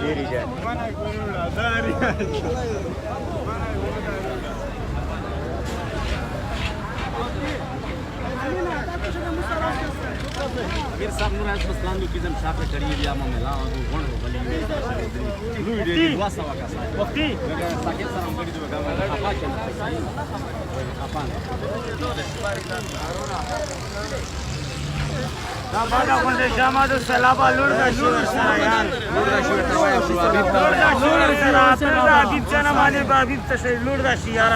ډېرې جان फिर सब नु राज बसलान दो किदम शाफे करी या म मेला दो वन हो गली में लुई दे दुआ सवा का सा वक्ती साके सलाम करी दो गावा आपा के आपा دا باندې کوم جامه د سلابا لور دا شو یار لور دا شو ته وای شو ابي لور سره په حبيب جنا باندې حبيب ته لور دا شي یار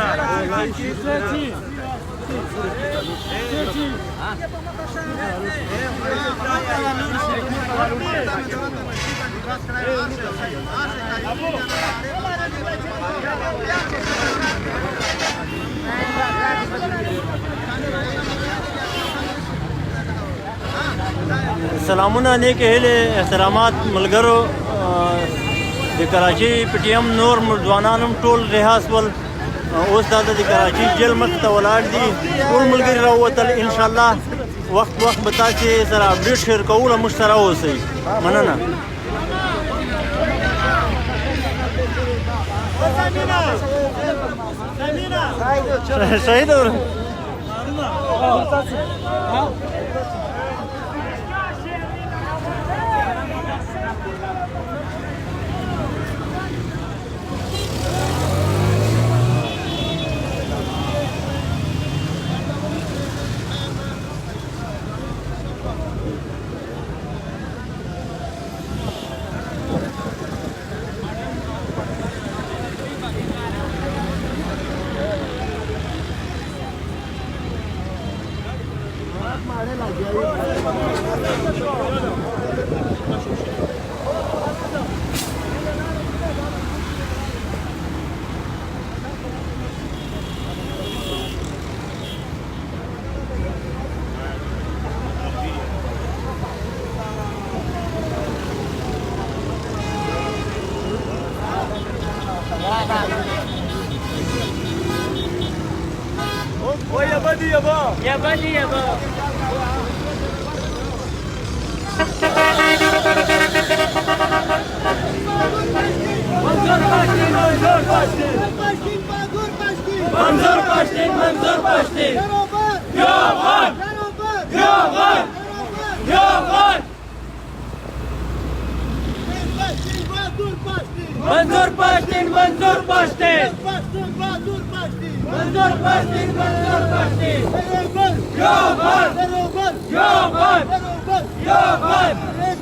سلامونه نیک هیلې احترامات ملګرو د کراچۍ پی ټي ایم نور ځوانان هم ټول رها شول اوس دا د کراچۍ جیل مخې ته ولاړ دي ټول ملګري راووتل انشاءالله وخت به تاسې سره اپډیټ شیر کوو له موږ سره اوسئ مننه شهید يا بدي يابا منظور پاشتین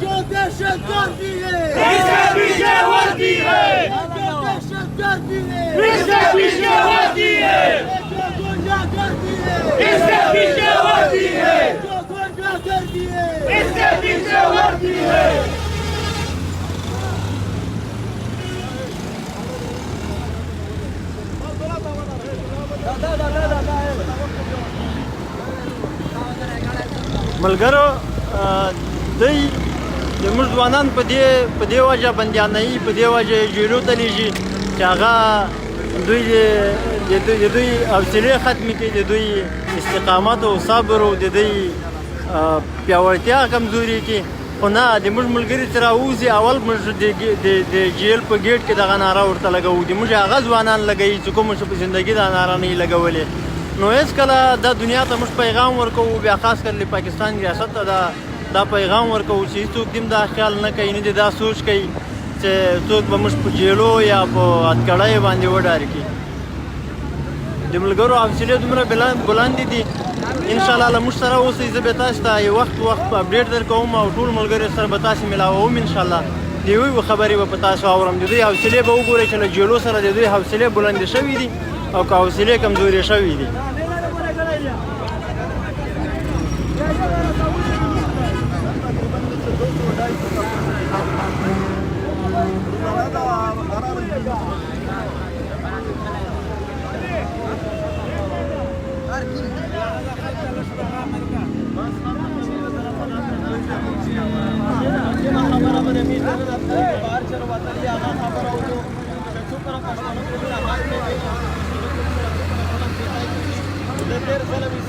जो दहशत गर्दी है इसके पीछे होती है जो दहशत गर्दी है इसके पीछे होती है जो गुंडा गर्दी है इसके पीछे होती है जो गुंडा गर्दी है इसके पीछे होती है ملګرو دوی د موږ ځوانان په دې وجه بندیانوي په دې وجه جیلو ته لیږي چې هغه دوی د دوی حوصلې ختمې کړي د دوی استقامت او صبر او د دوی پیاوړتیا کمزوري کړي خو نه د موږ ملګري چې راوځي اول موږ د جیل په ګیټ کې دغه ناره ورته لګوو د موږ هغه ځوانان لګوي چې کوم په زندګي دا ناره نه یې لګولې نو هېڅکله دا دنیا ته موږ پیغام ورکوو بیا خاص کر د پاکستان ریاست ته دا پیغام ورکوو چې هېڅوک دې دا خیال نه کوي نه دې دا سوچ کوي چې څوک به موږ په جیلو یا په هتکړیو باندې وډارې کړي د ملګرو حوصلې دومره بلندې دي انشاءالله له موږ سره اوسئ زه به تاسو ته یو وخت اپډیټ درکوم او ټول ملګرو سره به تاسې ملاووم انشاءالله د یوې خبرې به په تاسو اورم د دوی حوصلې به وګورئ چې له جیلو سره د دوی حوصلې بلندې شوي دي او که حوصلې کمزورې شوي دي خبر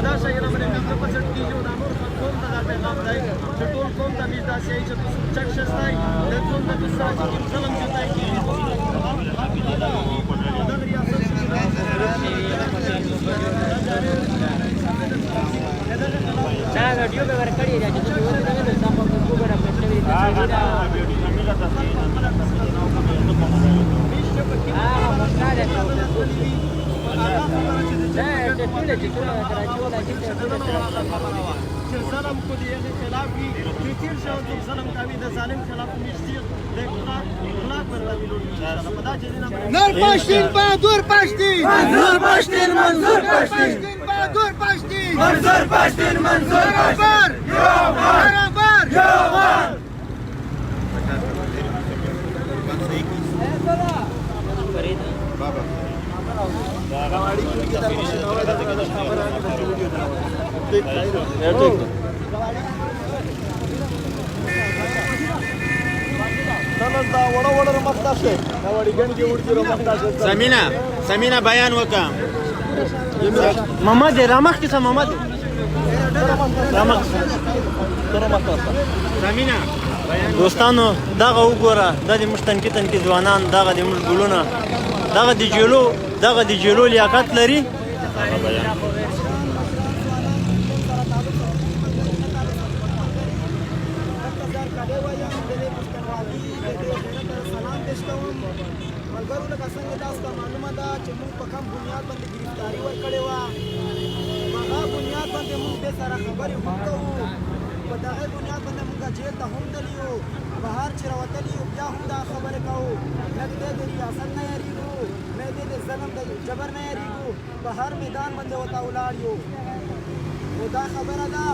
دا شاګر باندې د پسټ کیږي دا نور قوم ته دا پیغام دی چې ټول قوم ته دې دا شي چې چک شستای د ټول د تاسو چې ظلم چتای کیږي دا ویډیو به ورکړی دی چې څه وایي دا د تاسو په وګړه پټوي دا ظلم کو دی خلاف کی تیر شو د ظلم کوي د ظالم خلاف مشتي د اخلاق ورته لوري پدا چې نور پښتین بهادر پښتین منظور پښتین منظور پښتین بهادر پښتین منظور پښتین منظور برابر برابر برابر سمینا بیان وکا محمد رامخ کیسه محمد رامخ سمینا دوستانو دغه وګوره د دې مشتنکتن کې ځوانان دغه د مشغولونه دغه د جلو لیاقت لري ملګرو لکه څنګه تاسو ته معلومه ده چې موږ په کوم بنیاد باندې ګرفتاري ورکړې وه هغه بنیاد باندې موږ دې سره خبرې هم کوو په دغه بنیاد باندې موږ جیل ته هم تللي یو بهر چې راوتلي یو بیا هم دا خبرې کوو نه دې د ریاست نه یېرېږو نه دې د ظلم د جبر نه یېرېږو په هر میدان باندې ورته ولاړ یو خو دا خبره ده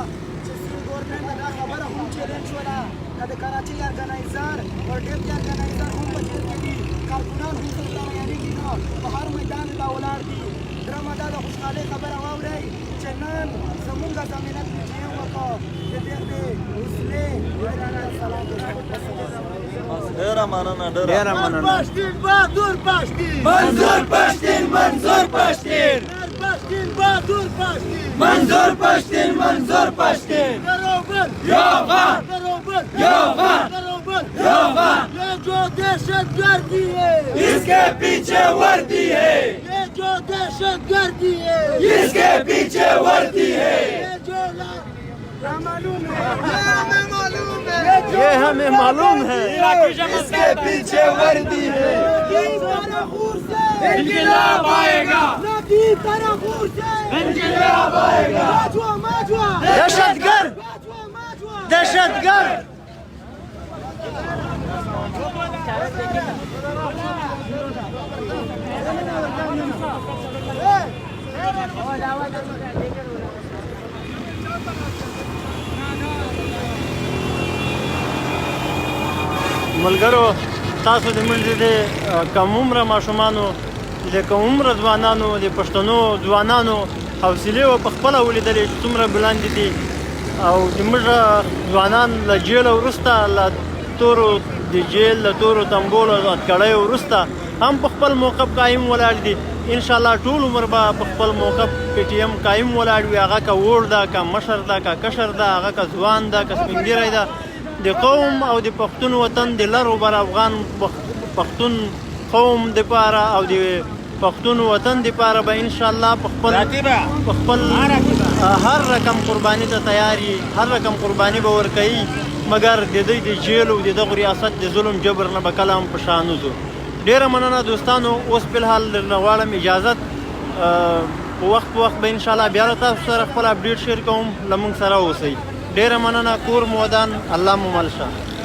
چې سری ګورنمنټ ته دا خبره هم چیلنج شوله که د کراچۍ ارګنایزر او ډیپ د ارګنایزر هم په جیل کې دي کارکونان هم ورته یارېږي نو په هر میدان ته ولاړ دي درېیمه دا د خوشحالۍ خبره واورئ چې نن زمونږ ضمانت مجیم وکړو د دې حوصلې ډېره مننه ډېره مننه پښتین بهادر پښتین منظور پښتین منظور پښتین پښتین بهادر پښتین منظور پښتین منظور پښتین برابر یوغان برابر یوغان برابر یوغان ये जो दहशतगर्दी है इसके पीछे वर्दी है ये जो दहशतगर्दी है इसके पीछे वर्दी है ये जो मालूम है ये हमें मालूम है इसके पीछे वर्दी है इंकलाब आएगा नदी तरफूर से इंकलाब आएगा माजवा दहशतगर्द दहशतगर्द ملګرو تاسو د منځ د کم عمره ماشومانو د کم عمره ځوانانو د پښتنو ځوانانو حوصلې په خپله ولیدلې چې څومره بلندې دي او زموږ ځوانان له جیله وروسته له تورو د جیل له تورو تنګولو اټکړیو وروسته هم په خپل موقف قایم ولاړ دي انشاءالله ټول عمر به په خپل موقف پی ټي ایم قایم ولاړ وي هغه که ووړ ده که مشر ده که کشر ده هغه که ځوان ده که سپین ږیری ده د قوم او د پښتون وطن د لر بر افغان پښتون قوم دپاره او د پښتون وطن دپاره به انشاءالله په خپل هر رقم قرباني ته تیار یي هر رقم قرباني به ورکوي مګر د دوی د جیل او د دغو ریاست د ظلم جبر نه به کله هم په شا نه ځو ډېره مننه دوستانو اوس فلحال درنه غواړم اجازت په وخت به انشاءالله بیا له تاسو سره خپل اپډیټ شیر کوم له موږ سره اوسئ ډېره مننه کور مو ودان الله مو مل شه